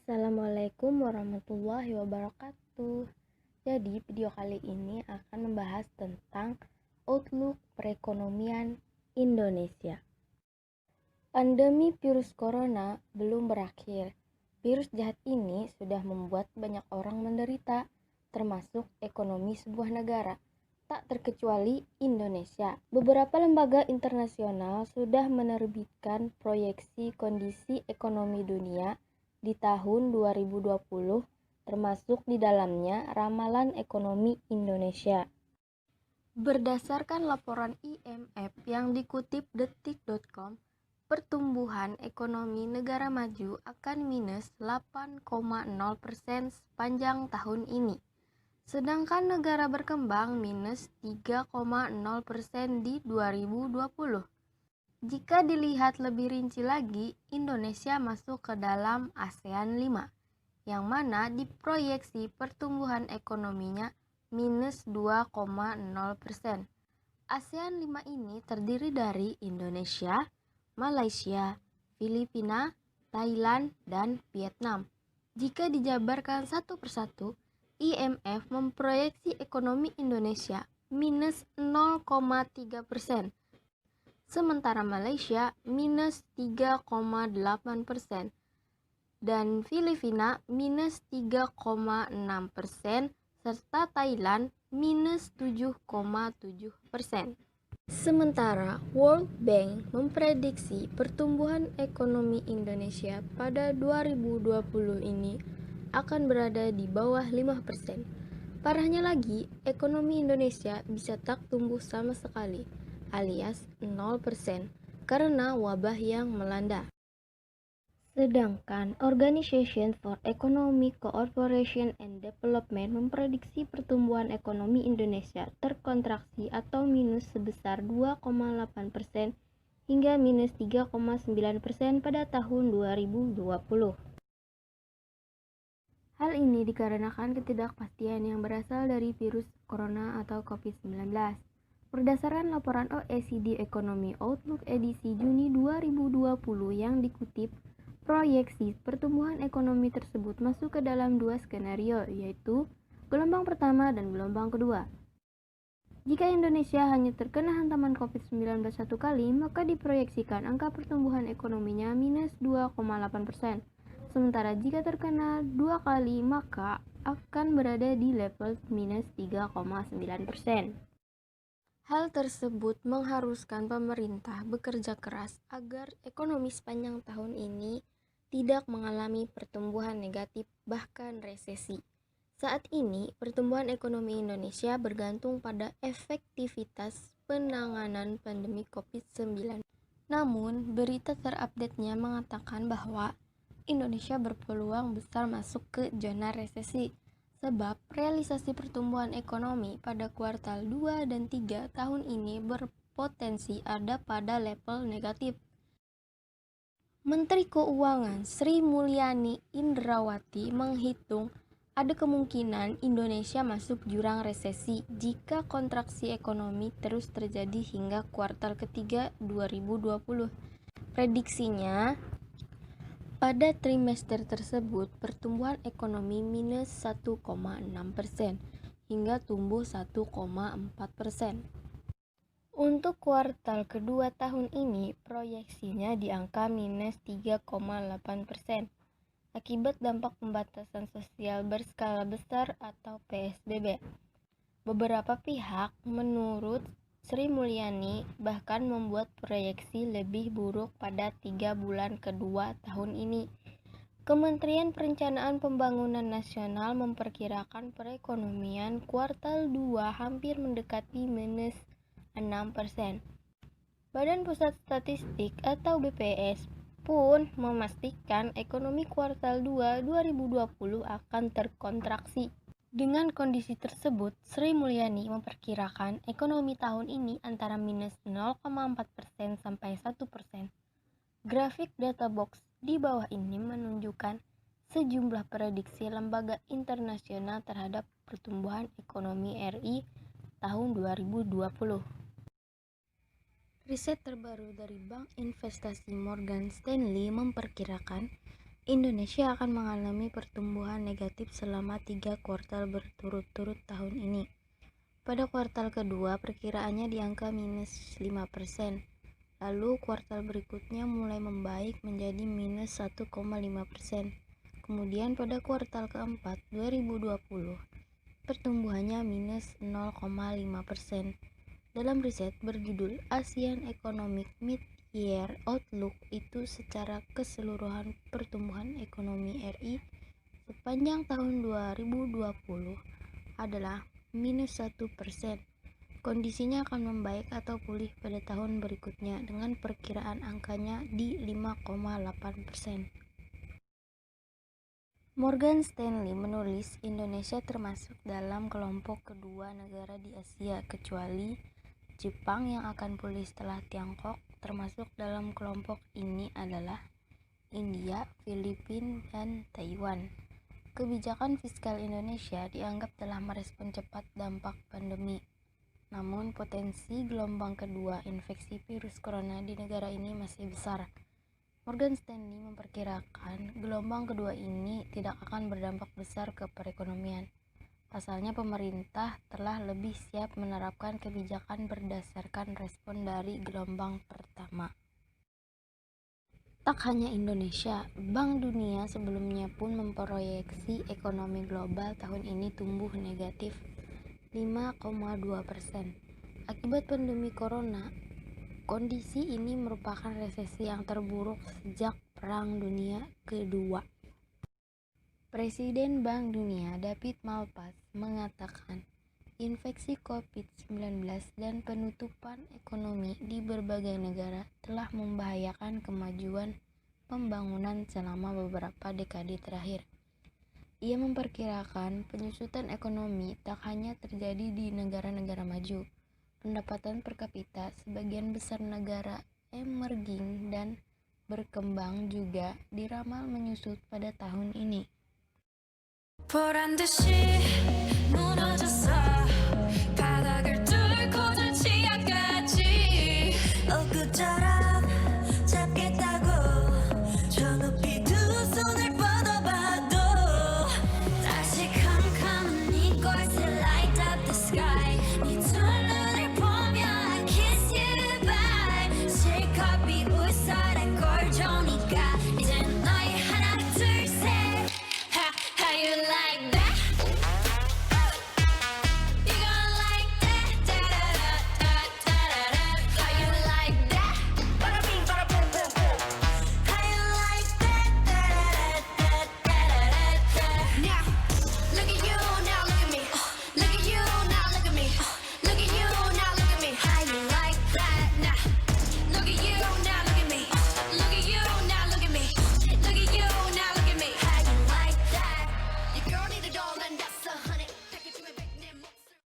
Assalamualaikum warahmatullahi wabarakatuh. Jadi video kali ini akan membahas tentang outlook perekonomian Indonesia. Pandemi virus corona belum berakhir. Virus jahat ini sudah membuat banyak orang menderita, termasuk ekonomi sebuah negara, tak terkecuali Indonesia. Beberapa lembaga internasional sudah menerbitkan proyeksi kondisi ekonomi dunia di tahun 2020, termasuk di dalamnya ramalan ekonomi Indonesia. Berdasarkan laporan IMF yang dikutip detik.com, pertumbuhan ekonomi negara maju akan minus 8,0% sepanjang tahun ini. Sedangkan negara berkembang minus 3,0% di 2020. Jika dilihat lebih rinci lagi, Indonesia masuk ke dalam ASEAN 5, yang mana diproyeksi pertumbuhan ekonominya minus 2,0%. ASEAN 5 ini terdiri dari Indonesia, Malaysia, Filipina, Thailand, dan Vietnam. Jika dijabarkan satu persatu, IMF memproyeksi ekonomi Indonesia minus 0,3%. Sementara Malaysia minus 3,8% dan Filipina minus 3,6% serta Thailand minus 7,7%. Sementara World Bank memprediksi pertumbuhan ekonomi Indonesia pada 2020 ini akan berada di bawah 5%. Parahnya lagi, ekonomi Indonesia bisa tak tumbuh sama sekali, alias 0%, karena wabah yang melanda. Sedangkan Organization for Economic Cooperation and Development memprediksi pertumbuhan ekonomi Indonesia terkontraksi atau minus sebesar 2,8% hingga minus 3,9% pada tahun 2020. Hal ini dikarenakan ketidakpastian yang berasal dari virus corona atau COVID-19. Berdasarkan laporan OECD Economy Outlook edisi Juni 2020 yang dikutip, proyeksi pertumbuhan ekonomi tersebut masuk ke dalam dua skenario, yaitu gelombang pertama dan gelombang kedua. Jika Indonesia hanya terkena hantaman COVID-19 satu kali, maka diproyeksikan angka pertumbuhan ekonominya minus 2,8%. Sementara jika terkena dua kali, maka akan berada di level minus 3,9%. Hal tersebut mengharuskan pemerintah bekerja keras agar ekonomi sepanjang tahun ini tidak mengalami pertumbuhan negatif, bahkan resesi. Saat ini, pertumbuhan ekonomi Indonesia bergantung pada efektivitas penanganan pandemi COVID-19. Namun, berita terupdate-nya mengatakan bahwa Indonesia berpeluang besar masuk ke zona resesi, sebab realisasi pertumbuhan ekonomi pada kuartal 2 dan 3 tahun ini berpotensi ada pada level negatif. Menteri Keuangan Sri Mulyani Indrawati menghitung ada kemungkinan Indonesia masuk jurang resesi jika kontraksi ekonomi terus terjadi hingga kuartal ketiga 2020. Prediksinya, pada trimester tersebut, pertumbuhan ekonomi minus 1,6% hingga tumbuh 1,4%. Untuk kuartal kedua tahun ini, proyeksinya di angka minus 3,8% akibat dampak pembatasan sosial berskala besar atau PSBB. Beberapa pihak, menurut Sri Mulyani, bahkan membuat proyeksi lebih buruk pada 3 bulan kedua tahun ini. Kementerian Perencanaan Pembangunan Nasional memperkirakan perekonomian kuartal 2 hampir mendekati minus 6%. Badan Pusat Statistik atau BPS pun memastikan ekonomi kuartal 2 2020 akan terkontraksi. Dengan kondisi tersebut, Sri Mulyani memperkirakan ekonomi tahun ini antara minus 0,4% sampai 1%. Grafik data box di bawah ini menunjukkan sejumlah prediksi lembaga internasional terhadap pertumbuhan ekonomi RI tahun 2020. Riset terbaru dari Bank Investasi Morgan Stanley memperkirakan Indonesia akan mengalami pertumbuhan negatif selama 3 kuartal berturut-turut tahun ini. Pada kuartal kedua, perkiraannya di angka minus 5%. Lalu kuartal berikutnya mulai membaik menjadi minus 1,5%. Kemudian pada kuartal keempat 2020, pertumbuhannya minus 0,5%. Dalam riset berjudul ASEAN Economic Mid-Year Outlook itu secara keseluruhan pertumbuhan ekonomi RI sepanjang tahun 2020 adalah minus 1%. Kondisinya akan membaik atau pulih pada tahun berikutnya dengan perkiraan angkanya di 5,8%. Morgan Stanley menulis Indonesia termasuk dalam kelompok kedua negara di Asia kecuali Jepang yang akan pulih setelah Tiongkok. Termasuk dalam kelompok ini adalah India, Filipina, dan Taiwan. Kebijakan fiskal Indonesia dianggap telah merespon cepat dampak pandemi. Namun potensi gelombang kedua infeksi virus corona di negara ini masih besar. Morgan Stanley memperkirakan gelombang kedua ini tidak akan berdampak besar ke perekonomian. Pasalnya pemerintah telah lebih siap menerapkan kebijakan berdasarkan respon dari gelombang pertama. Tak hanya Indonesia, Bank Dunia sebelumnya pun memproyeksi ekonomi global tahun ini tumbuh negatif 5,2%. Akibat pandemi corona, kondisi ini merupakan resesi yang terburuk sejak Perang Dunia Kedua. Presiden Bank Dunia David Malpass mengatakan infeksi COVID-19 dan penutupan ekonomi di berbagai negara telah membahayakan kemajuan pembangunan selama beberapa dekade terakhir. Ia memperkirakan penyusutan ekonomi tak hanya terjadi di negara-negara maju. Pendapatan per kapita sebagian besar negara emerging dan berkembang juga diramal menyusut pada tahun ini. 보란 듯이 무너졌어